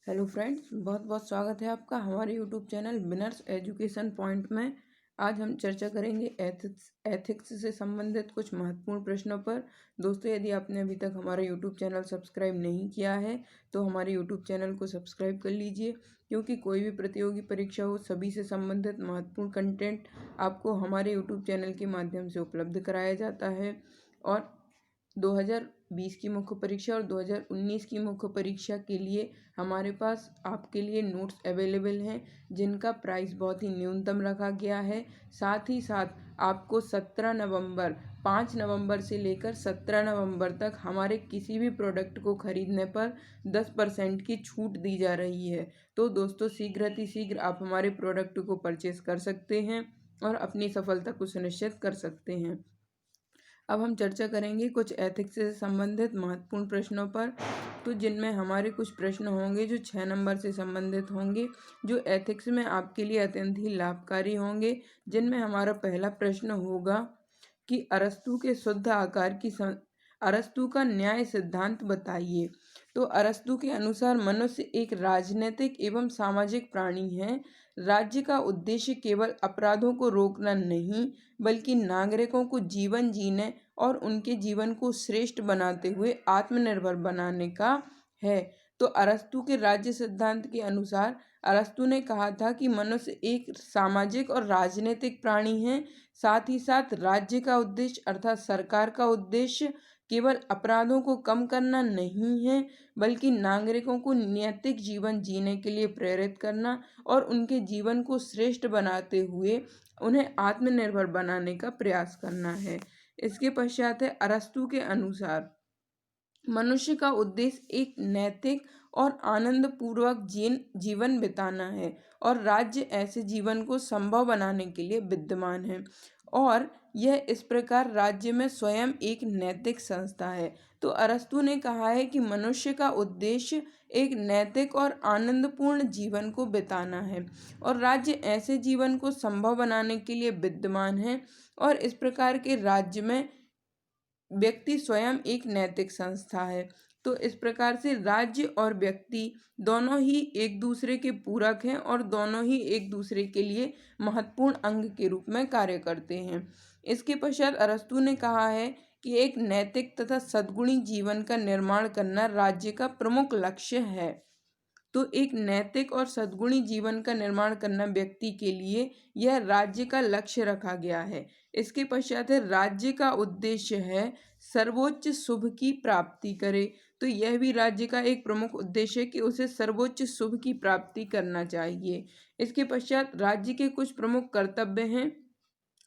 Hello friends, बहुत बहुत स्वागत है आपका हमारे YouTube channel winners education point में। आज हम चर्चा करेंगे एथिक्स से संबंधित कुछ महत्वपूर्ण प्रश्नों पर। दोस्तों, यदि आपने अभी तक हमारा यूट्यूब चैनल सब्सक्राइब नहीं किया है तो हमारे यूट्यूब चैनल को सब्सक्राइब कर लीजिए, क्योंकि कोई भी प्रतियोगी परीक्षा हो, सभी से संबंधित महत्वपूर्ण कंटेंट आपको हमारे यूट्यूब चैनल के माध्यम से उपलब्ध कराया जाता है। और 2020 की मुख्य परीक्षा और 2019 की मुख्य परीक्षा के लिए हमारे पास आपके लिए नोट्स अवेलेबल हैं, जिनका प्राइस बहुत ही न्यूनतम रखा गया है। साथ ही साथ आपको 5 नवंबर से लेकर 17 नवंबर तक हमारे किसी भी प्रोडक्ट को खरीदने पर 10% की छूट दी जा रही है। तो दोस्तों, शीघ्र आप हमारे प्रोडक्ट को परचेस कर सकते हैं और अपनी सफलता को सुनिश्चित कर सकते हैं। अब हम चर्चा करेंगे कुछ एथिक्स से संबंधित महत्वपूर्ण प्रश्नों पर, तो जिनमें हमारे कुछ प्रश्न होंगे जो 6 नंबर से संबंधित होंगे, जो एथिक्स में आपके लिए अत्यंत ही लाभकारी होंगे। जिनमें हमारा पहला प्रश्न होगा कि अरस्तु का न्याय सिद्धांत बताइए। तो अरस्तु के अनुसार मनुष्य एक राजनीतिक एवं सामाजिक प्राणी है। राज्य का उद्देश्य केवल अपराधों को रोकना नहीं, बल्कि नागरिकों को जीवन जीने और उनके जीवन को श्रेष्ठ बनाते हुए आत्मनिर्भर बनाने का है। तो अरस्तु के राज्य सिद्धांत के अनुसार अरस्तु ने कहा था कि मनुष्य एक सामाजिक और राजनीतिक प्राणी है। साथ ही साथ राज्य का उद्देश्य अर्थात सरकार का उद्देश्य केवल अपराधों को कम करना नहीं है, बल्कि नागरिकों को नैतिक जीवन जीने के लिए प्रेरित करना और उनके जीवन को श्रेष्ठ बनाते हुए उन्हें आत्मनिर्भर बनाने का प्रयास करना है। इसके पश्चात है, अरस्तु के अनुसार मनुष्य का उद्देश्य एक नैतिक और आनंदपूर्वक जीवन बिताना है और राज्य ऐसे जीवन को संभव बनाने के लिए विद्यमान है, और यह इस प्रकार राज्य में स्वयं एक नैतिक संस्था है। तो अरस्तु ने कहा है कि मनुष्य का उद्देश्य एक नैतिक और आनंदपूर्ण जीवन को बिताना है और राज्य ऐसे जीवन को संभव बनाने के लिए विद्यमान है, और इस प्रकार के राज्य में व्यक्ति स्वयं एक नैतिक संस्था है। तो इस प्रकार से राज्य और व्यक्ति दोनों ही एक दूसरे के पूरक हैं और दोनों ही एक दूसरे के लिए महत्वपूर्ण अंग के रूप में कार्य करते हैं। इसके पश्चात अरस्तु ने कहा है कि एक नैतिक तथा सद्गुणी जीवन का निर्माण करना राज्य का प्रमुख लक्ष्य है। तो एक नैतिक और सद्गुणी जीवन का निर्माण करना व्यक्ति के लिए यह राज्य का लक्ष्य रखा गया है। इसके पश्चात है, राज्य का उद्देश्य है सर्वोच्च शुभ की प्राप्ति करे। तो यह भी राज्य का एक प्रमुख उद्देश्य है कि उसे सर्वोच्च शुभ की प्राप्ति करना चाहिए। इसके पश्चात राज्य के कुछ प्रमुख कर्तव्य हैं,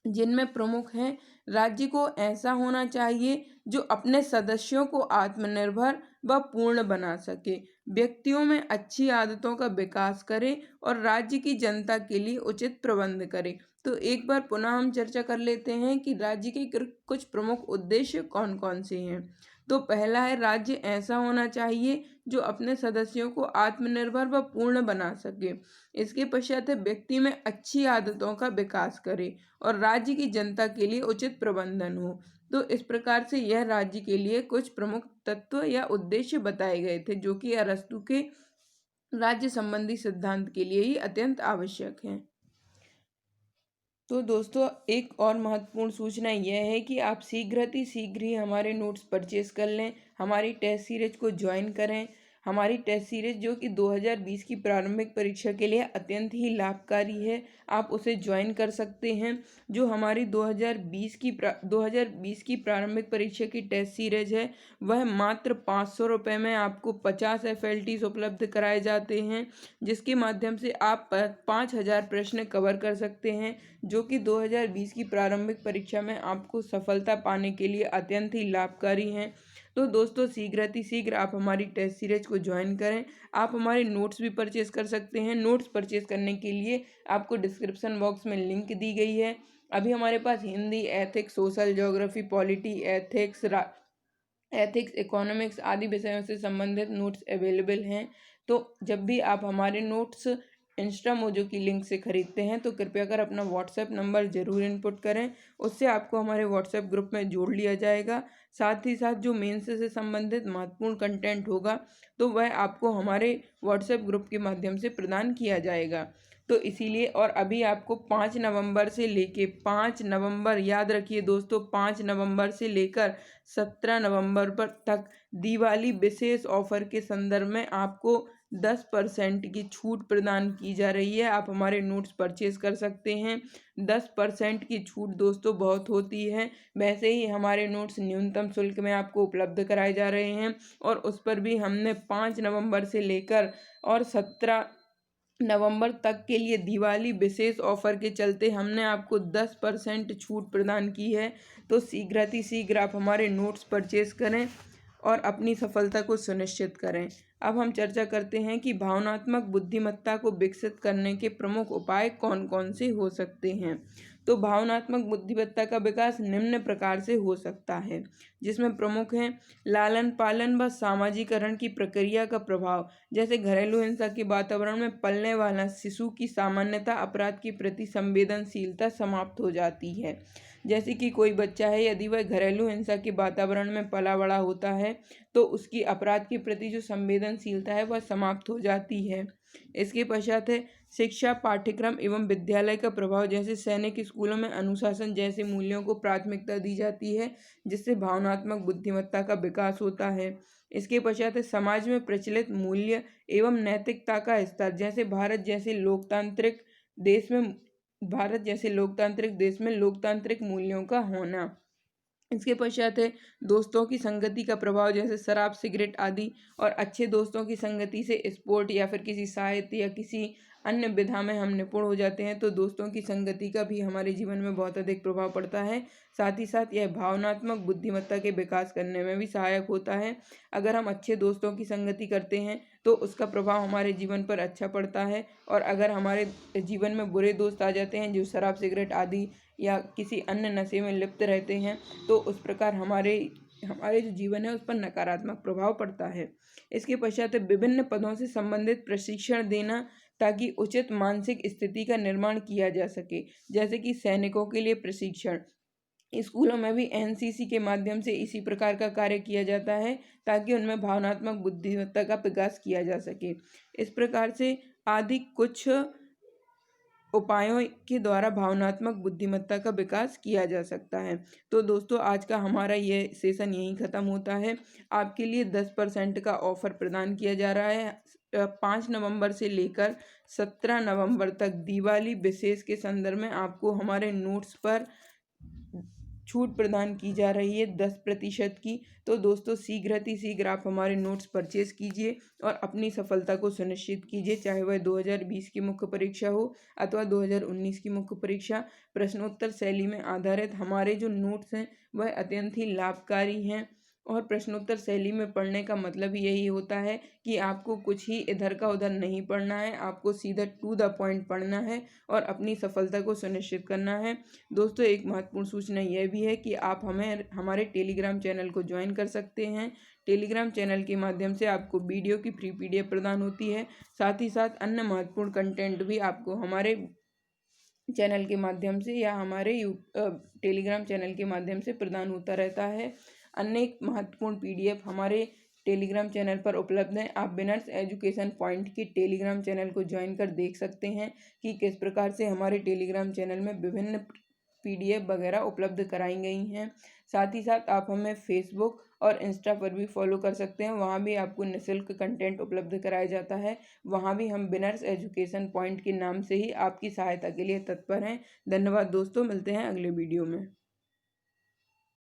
जिनमें प्रमुख है, राज्य को ऐसा होना चाहिए जो अपने सदस्यों को आत्मनिर्भर व पूर्ण बना सके, व्यक्तियों में अच्छी आदतों का विकास करे और राज्य की जनता के लिए उचित प्रबंध करे। तो एक बार पुनः हम चर्चा कर लेते हैं कि राज्य के कुछ प्रमुख उद्देश्य कौन कौन से हैं। तो पहला है, राज्य ऐसा होना चाहिए जो अपने सदस्यों को आत्मनिर्भर व पूर्ण बना सके। इसके पश्चात है, व्यक्ति में अच्छी आदतों का विकास करे और राज्य की जनता के लिए उचित प्रबंधन हो। तो इस प्रकार से यह राज्य के लिए कुछ प्रमुख तत्व या उद्देश्य बताए गए थे, जो कि अरस्तु के राज्य संबंधी सिद्धांत के लिए ही अत्यंत आवश्यक हैं। तो दोस्तों, एक और महत्वपूर्ण सूचना यह है कि आप शीघ्र ही हमारे नोट्स परचेस कर लें, हमारी टेस्ट सीरीज को ज्वाइन करें। हमारी टेस्ट सीरीज जो कि 2020 की प्रारंभिक परीक्षा के लिए अत्यंत ही लाभकारी है, आप उसे ज्वाइन कर सकते हैं। जो हमारी 2020 की प्रारंभिक परीक्षा की टेस्ट सीरीज है, वह मात्र 500 रुपये में आपको 50 FLTs उपलब्ध कराए जाते हैं, जिसके माध्यम से आप 5000 प्रश्न कवर कर सकते हैं, जो कि 2020 की प्रारंभिक परीक्षा में आपको सफलता पाने के लिए अत्यंत ही लाभकारी हैं। तो दोस्तों, शीघ्र आप हमारी टेस्ट सीरीज को ज्वाइन करें। आप हमारे नोट्स भी परचेस कर सकते हैं। नोट्स परचेस करने के लिए आपको डिस्क्रिप्शन बॉक्स में लिंक दी गई है। अभी हमारे पास Hindi, ethics, social, geography, polity, ethics, economics आदि विषयों से संबंधित नोट्स अवेलेबल हैं। तो जब भी आप हमारे नोट्स इंस्टामोजो की लिंक से खरीदते हैं तो कृपया कर अपना व्हाट्सएप नंबर ज़रूर इनपुट करें, उससे आपको हमारे व्हाट्सएप ग्रुप में जोड़ लिया जाएगा। साथ ही साथ जो मेंस से संबंधित महत्वपूर्ण कंटेंट होगा तो वह आपको हमारे व्हाट्सएप ग्रुप के माध्यम से प्रदान किया जाएगा। तो इसीलिए और अभी आपको 5 नवंबर से लेके 5 नवंबर, याद रखिए दोस्तों, 5 नवंबर से लेकर 17 नवंबर पर तक दिवाली विशेष ऑफर के संदर्भ में आपको 10% की छूट प्रदान की जा रही है। आप हमारे नोट्स परचेज कर सकते हैं। 10% की छूट दोस्तों बहुत होती है। वैसे ही हमारे नोट्स न्यूनतम शुल्क में आपको उपलब्ध कराए जा रहे हैं और उस पर भी हमने 5 नवंबर से लेकर और 17 नवंबर तक के लिए दिवाली विशेष ऑफर के चलते हमने आपको 10% छूट प्रदान की है। तो शीघ्र आप हमारे नोट्स परचेज करें और अपनी सफलता को सुनिश्चित करें। अब हम चर्चा करते हैं कि भावनात्मक बुद्धिमत्ता को विकसित करने के प्रमुख उपाय कौन कौन से हो सकते हैं। तो भावनात्मक बुद्धिमत्ता का विकास निम्न प्रकार से हो सकता है, जिसमें प्रमुख हैं लालन पालन व सामाजिकरण की प्रक्रिया का प्रभाव। जैसे घरेलू हिंसा के वातावरण में पलने वाला शिशु की सामान्यतः अपराध के प्रति संवेदनशीलता समाप्त हो जाती है। जैसे कि कोई बच्चा है, यदि वह घरेलू हिंसा के वातावरण में पला बड़ा होता है तो उसकी अपराध के प्रति जो संवेदनशीलता है वह समाप्त हो जाती है। इसके पश्चात है शिक्षा पाठ्यक्रम एवं विद्यालय का प्रभाव। जैसे सैनिक स्कूलों में अनुशासन जैसे मूल्यों को प्राथमिकता दी जाती है, जिससे भावनात्मक बुद्धिमत्ता का विकास होता है। इसके पश्चात है समाज में प्रचलित मूल्य एवं नैतिकता का स्तर। जैसे भारत जैसे लोकतांत्रिक मूल्यों का होना। इसके पश्चात है दोस्तों की संगति का प्रभाव। जैसे शराब, सिगरेट आदि और अच्छे दोस्तों की संगति से स्पोर्ट या फिर किसी साहित्य या किसी अन्य विधा में हम निपुण हो जाते हैं, तो दोस्तों की संगति का भी हमारे जीवन में बहुत अधिक प्रभाव पड़ता है। साथ ही साथ यह भावनात्मक बुद्धिमत्ता के विकास करने में भी सहायक होता है। अगर हम अच्छे दोस्तों की संगति करते हैं तो उसका प्रभाव हमारे जीवन पर अच्छा पड़ता है, और अगर हमारे जीवन में बुरे दोस्त आ जाते हैं जो शराब, सिगरेट आदि या किसी अन्य नशे में लिप्त रहते हैं, तो उस प्रकार हमारे जो जीवन है उस पर नकारात्मक प्रभाव पड़ता है। इसके पश्चात विभिन्न पदों से संबंधित प्रशिक्षण देना, ताकि उचित मानसिक स्थिति का निर्माण किया जा सके। जैसे कि सैनिकों के लिए प्रशिक्षण, स्कूलों में भी एनसीसी के माध्यम से इसी प्रकार का कार्य किया जाता है, ताकि उनमें भावनात्मक बुद्धिमत्ता का विकास किया जा सके। इस प्रकार से आदि कुछ उपायों के द्वारा भावनात्मक बुद्धिमत्ता का विकास किया जा सकता है। तो दोस्तों, आज का हमारा ये सेशन यहीं ख़त्म होता है। आपके लिए 10% का ऑफर प्रदान किया जा रहा है 5 नवंबर से लेकर 17 नवंबर तक दिवाली विशेष के संदर्भ में आपको हमारे नोट्स पर छूट प्रदान की जा रही है 10% की। तो दोस्तों, शीघ्र आप हमारे नोट्स परचेज कीजिए और अपनी सफलता को सुनिश्चित कीजिए, चाहे वह 2020 की मुख्य परीक्षा हो अथवा 2019 की मुख्य परीक्षा। प्रश्नोत्तर शैली में आधारित हमारे जो नोट्स हैं वह अत्यंत ही लाभकारी हैं, और प्रश्नोत्तर शैली में पढ़ने का मतलब यही होता है कि आपको कुछ ही इधर का उधर नहीं पढ़ना है, आपको सीधा टू द पॉइंट पढ़ना है और अपनी सफलता को सुनिश्चित करना है। दोस्तों, एक महत्वपूर्ण सूचना यह भी है कि आप हमारे टेलीग्राम चैनल को ज्वाइन कर सकते हैं। टेलीग्राम चैनल के माध्यम से आपको वीडियो की फ्री PDF प्रदान होती है। साथ ही साथ अन्य महत्वपूर्ण कंटेंट भी आपको हमारे चैनल के माध्यम से या हमारे टेलीग्राम चैनल के माध्यम से प्रदान होता रहता है। अनेक महत्वपूर्ण PDF हमारे टेलीग्राम चैनल पर उपलब्ध हैं। आप विनर्स एजुकेशन पॉइंट के टेलीग्राम चैनल को ज्वाइन कर देख सकते हैं कि किस प्रकार से हमारे टेलीग्राम चैनल में विभिन्न PDF वगैरह उपलब्ध कराई गई हैं। साथ ही साथ आप हमें फेसबुक और इंस्टा पर भी फॉलो कर सकते हैं, वहाँ भी आपको निःशुल्क कंटेंट उपलब्ध कराया जाता है। वहाँ भी हम विनर्स एजुकेशन पॉइंट के नाम से ही आपकी सहायता के लिए तत्पर हैं। धन्यवाद दोस्तों, मिलते हैं अगले वीडियो में।